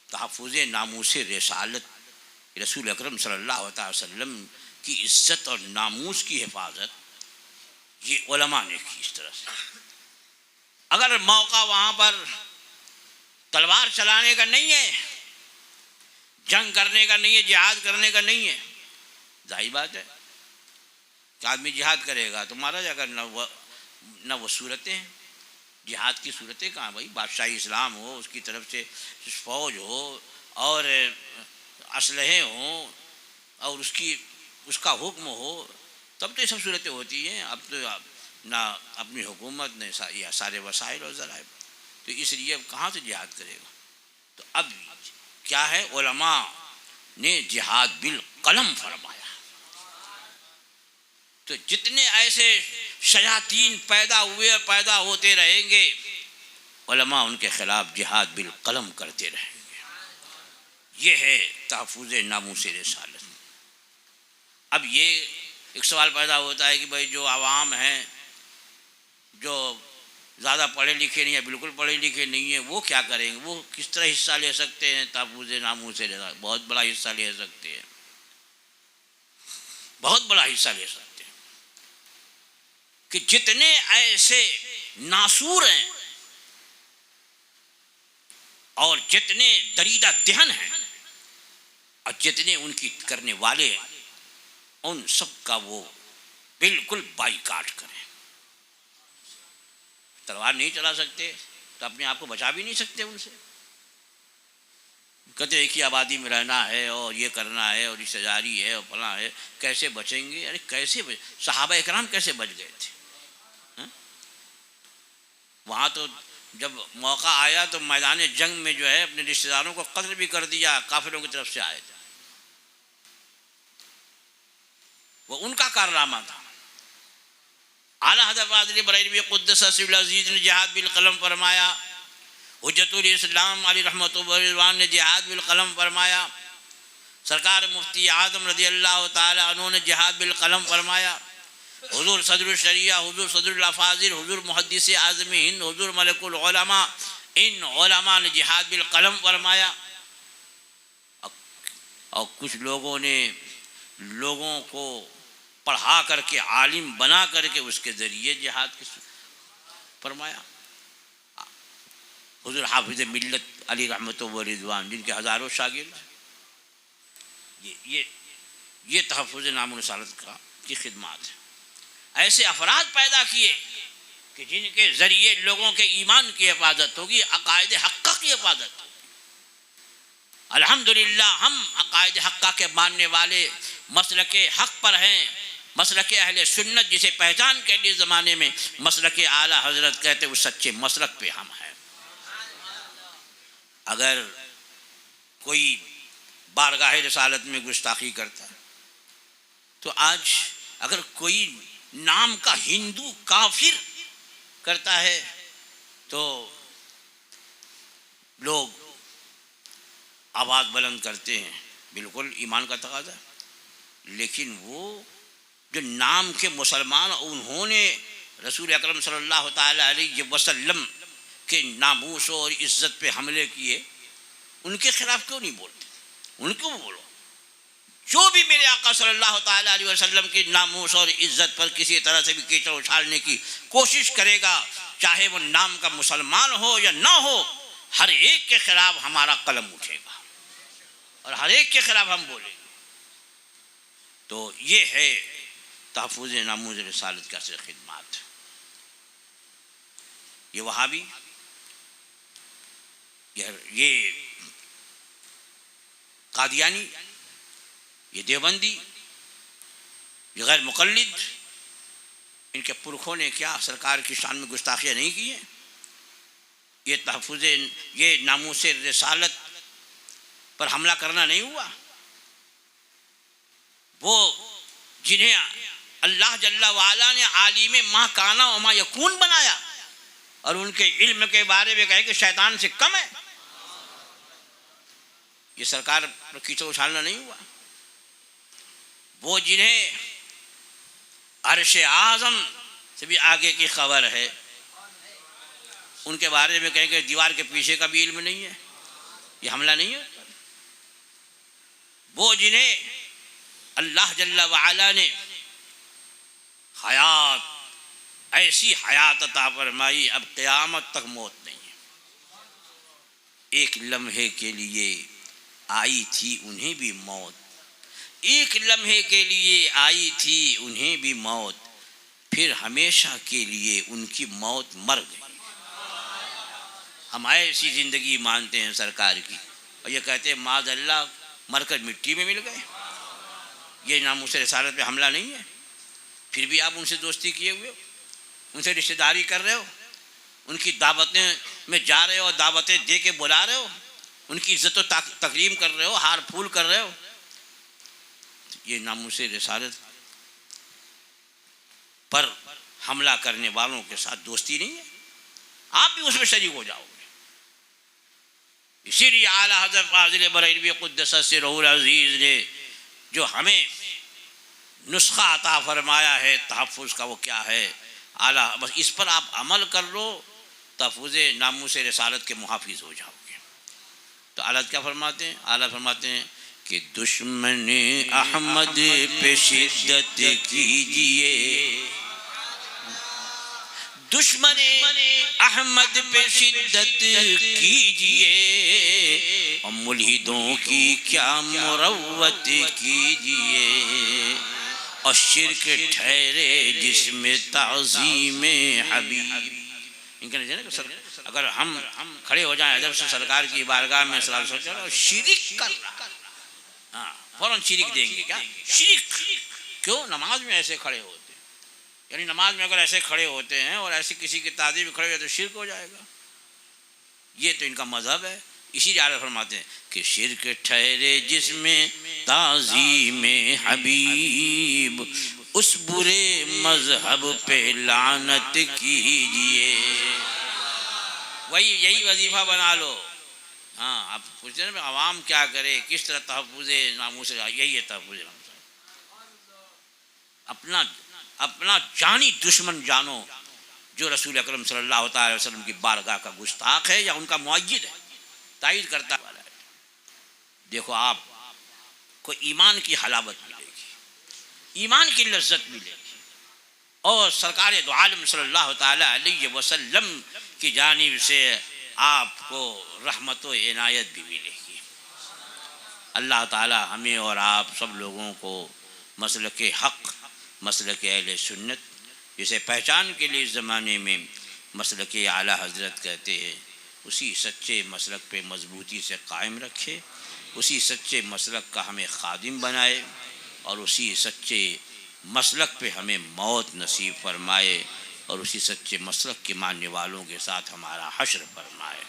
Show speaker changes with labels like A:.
A: تحفظ ناموس رسالت، رسول اکرم صلی اللہ علیہ وسلم کی عزت اور ناموس کی حفاظت، یہ علماء نے کی اس طرح سے۔ اگر موقع وہاں پر تلوار چلانے کا نہیں ہے، جنگ کرنے کا نہیں ہے، جہاد کرنے کا نہیں ہے، ظاہر بات ہے کہ آدمی جہاد کرے گا تو مارا جائے گا۔ نہ وہ صورتیں ہیں، جہاد کی صورتیں کہاں بھائی؟ بادشاہی اسلام ہو، اس کی طرف سے فوج ہو اور اسلحے ہوں اور اس کا حکم ہو، تب تو یہ سب صورتیں ہوتی ہیں۔ اب تو نہ اپنی حکومت نے سارے وسائل اور ذرائع، تو اس لیے اب کہاں سے جہاد کرے گا؟ تو اب کیا ہے، علماء نے جہاد بالقلم فرمایا۔ تو جتنے ایسے شیاطین پیدا ہوئے اور پیدا ہوتے رہیں گے، علماء ان کے خلاف جہاد بالقلم کرتے رہیں گے۔ یہ ہے تحفظ ناموس رسالت۔ اب یہ ایک سوال پیدا ہوتا ہے کہ بھائی جو عوام ہیں، جو زیادہ پڑھے لکھے نہیں ہیں، بالکل پڑھے لکھے نہیں ہیں، وہ کیا کریں گے؟ وہ کس طرح حصہ لے سکتے ہیں تحفظ ناموس رسالت؟ بہت بڑا حصہ لے سکتے ہیں، بہت بڑا حصہ لے سکتے ہیں۔ کہ جتنے ایسے ناسور ہیں اور جتنے دریدہ دہن ہیں اور جتنے ان کی کرنے والے ہیں، ان سب کا وہ بالکل بائیکاٹ کریں۔ تلوار نہیں چلا سکتے تو اپنے آپ کو بچا بھی نہیں سکتے ان سے۔ کہتے ایک ہی آبادی میں رہنا ہے اور یہ کرنا ہے اور رشتہ داری ہے اور فلاں ہے، کیسے بچیں گے؟ ارے کیسے صحابہ اکرام کیسے بچ گئے تھے؟ وہاں تو جب موقع آیا تو میدان جنگ میں جو ہے اپنے رشتہ داروں کو قتل بھی کر دیا، کافروں کی طرف سے آئے تھے۔ وہ ان کا کارنامہ تھا۔ اعلیٰ حضرت فاضل بریلوی قدس سرہ العزیز نے جہاد بالقلم فرمایا، حجت الاسلام علی رحمۃ اللہ نے جہاد بالقلم فرمایا، سرکار مفتی اعظم رضی اللہ تعالی عنہ نے جہاد بالقلم فرمایا، حضور صدر الشریعہ، حضور صدر الافاضل، حضور محدث اعظم ہند، حضور ملک العلماء، ان علماء نے جہاد بالقلم فرمایا۔ اور کچھ لوگوں نے لوگوں کو پڑھا کر کے عالم بنا کر کے اس کے ذریعے جہاد کی فرمایا۔ حضور حافظ ملت علی رحمۃ و رضوان، جن کے ہزاروں شاگرد، یہ تحفظ نام رسالت کی خدمات ہے۔ ایسے افراد پیدا کیے کہ جن کے ذریعے لوگوں کے ایمان کی حفاظت ہوگی، عقائد حقہ کی حفاظت ہوگی۔ الحمدللہ ہم عقائد حقہ کے ماننے والے مسلک حق پر ہیں، مسلک اہل سنت جسے پہچان کے لیے زمانے میں مسلک اعلیٰ حضرت کہتے، اس سچے مسلک پہ ہم ہیں۔ اگر کوئی بارگاہ رسالت میں گستاخی کرتا ہے تو آج اگر کوئی نام کا ہندو کافر کرتا ہے تو لوگ آواز بلند کرتے ہیں، بالکل ایمان کا تقاضا ہے۔ لیکن وہ جو نام کے مسلمان، انہوں نے رسول اکرم صلی اللہ تعالی علیہ وسلم کے ناموس اور عزت پہ حملے کیے، ان کے خلاف کیوں نہیں بولتے؟ ان کو بولو۔ جو بھی میرے آقا صلی اللہ تعالی علیہ وسلم کی ناموس اور عزت پر کسی طرح سے بھی کیچڑ اچھالنے کی کوشش کرے گا، چاہے وہ نام کا مسلمان ہو یا نہ ہو، ہر ایک کے خلاف ہمارا قلم اٹھے گا اور ہر ایک کے خلاف ہم بولیں گے۔ تو یہ ہے تحفظ ناموس رسالت کا خدمات۔ یہ وہابی، یہ قادیانی، یہ دیوبندی، یہ غیر مقلد، ان کے پرکھوں نے کیا سرکار کی شان میں گستاخیاں نہیں کی ہیں؟ یہ تحفظ، یہ ناموس رسالت پر حملہ کرنا نہیں ہوا؟ وہ جنہیں اللہ جل وعلا نے عالم ما کانا و ما یکون بنایا اور ان کے علم کے بارے میں کہے کہ شیطان سے کم ہے، یہ سرکار پر کیچڑ اچھالنا نہیں ہوا؟ وہ جنہیں عرش اعظم سے بھی آگے کی خبر ہے، ان کے بارے میں کہیں کہ دیوار کے پیچھے کا بھی علم نہیں ہے؟ یہ حملہ نہیں ہے. وہ جنہیں اللہ جل وعلا نے حیات، ایسی حیات عطا فرمائی، اب قیامت تک موت نہیں ہے. ایک لمحے کے لیے آئی تھی انہیں بھی موت، ایک لمحے کے لیے آئی تھی انہیں بھی موت، پھر ہمیشہ کے لیے ان کی موت مر گئی. ہم ایسی زندگی مانتے ہیں سرکار کی، اور یہ کہتے ہیں معاذ اللہ مر کر مٹی میں مل گئے. یہ ناموس رسالت پہ حملہ نہیں ہے. پھر بھی آپ ان سے دوستی کیے ہوئے ہو، ان سے رشتہ داری کر رہے ہو، ان کی دعوتیں میں جا رہے ہو، دعوتیں دے کے بلا رہے ہو، ان کی عزت و تکریم کر رہے ہو، ہار پھول کر رہے ہو. یہ ناموس رسالت پر حملہ کرنے والوں کے ساتھ دوستی نہیں ہے. آپ بھی اس میں شریک ہو جاؤ گے. اسی لیے اعلیٰ حضرت فاضل بریلوی قدس سرہ العزیز نے جو ہمیں نسخہ عطا فرمایا ہے تحفظ کا، وہ کیا ہے؟ اعلیٰ بس اس پر آپ عمل کر لو، تحفظ ناموس رسالت کے محافظ ہو جاؤ گے. تو اعلیٰ کیا فرماتے ہیں؟ اعلیٰ فرماتے ہیں کہ دشمن احمد پہ شدت کیجئے، دشمن احمد پہ شدت کیجئے، اور ملحدوں کی کیا مروت کیجئے، اور شرک ٹھہرے جس میں تعظیم حبیب. اگر ہم کھڑے ہو جائیں ادب سے سرکار کی بارگاہ میں صلی اللہ علیہ وسلم، شرک کر رہا، ہاں فوراً شرک دیں گے. کیا شرک؟ کیوں؟ نماز میں ایسے کھڑے ہوتے ہیں، یعنی نماز میں اگر ایسے کھڑے ہوتے ہیں اور ایسی کسی کی تعظیم میں کھڑے ہوئے تو شرک ہو جائے گا. یہ تو ان کا مذہب ہے. اسی لیے اعلیٰ فرماتے ہیں کہ شرک ٹھہرے جس میں تعظیم حبیب، اس برے مذہب پہ لعنت کیجئے. یہی وظیفہ بنا لو. ہاں آپ پوچھتے ہیں نا عوام کیا کرے، کس طرح تحفظ ناموس، یہی ہے تحفظ ناموس. اپنا جانی دشمن جانو جو رسول اکرم صلی اللہ تعالی وسلم کی بارگاہ کا گستاخ ہے یا ان کا معید ہے، تائید کرتا ہے. دیکھو آپ کو ایمان کی حلاوت ملے گی، ایمان کی لذت ملے گی، اور سرکار دو عالم صلی اللہ تعالی علیہ وسلم کی جانب سے آپ کو رحمت و عنایت بھی ملے گی. اللہ تعالی ہمیں اور آپ سب لوگوں کو مسلک حق، مسلک اہل سنت، جسے پہچان کے لیے اس زمانے میں مسلک اعلیٰ حضرت کہتے ہیں، اسی سچے مسلک پہ مضبوطی سے قائم رکھے، اسی سچے مسلک کا ہمیں خادم بنائے، اور اسی سچے مسلک پہ ہمیں موت نصیب فرمائے، اور اسی سچے مسلک کے ماننے والوں کے ساتھ ہمارا حشر فرمائے.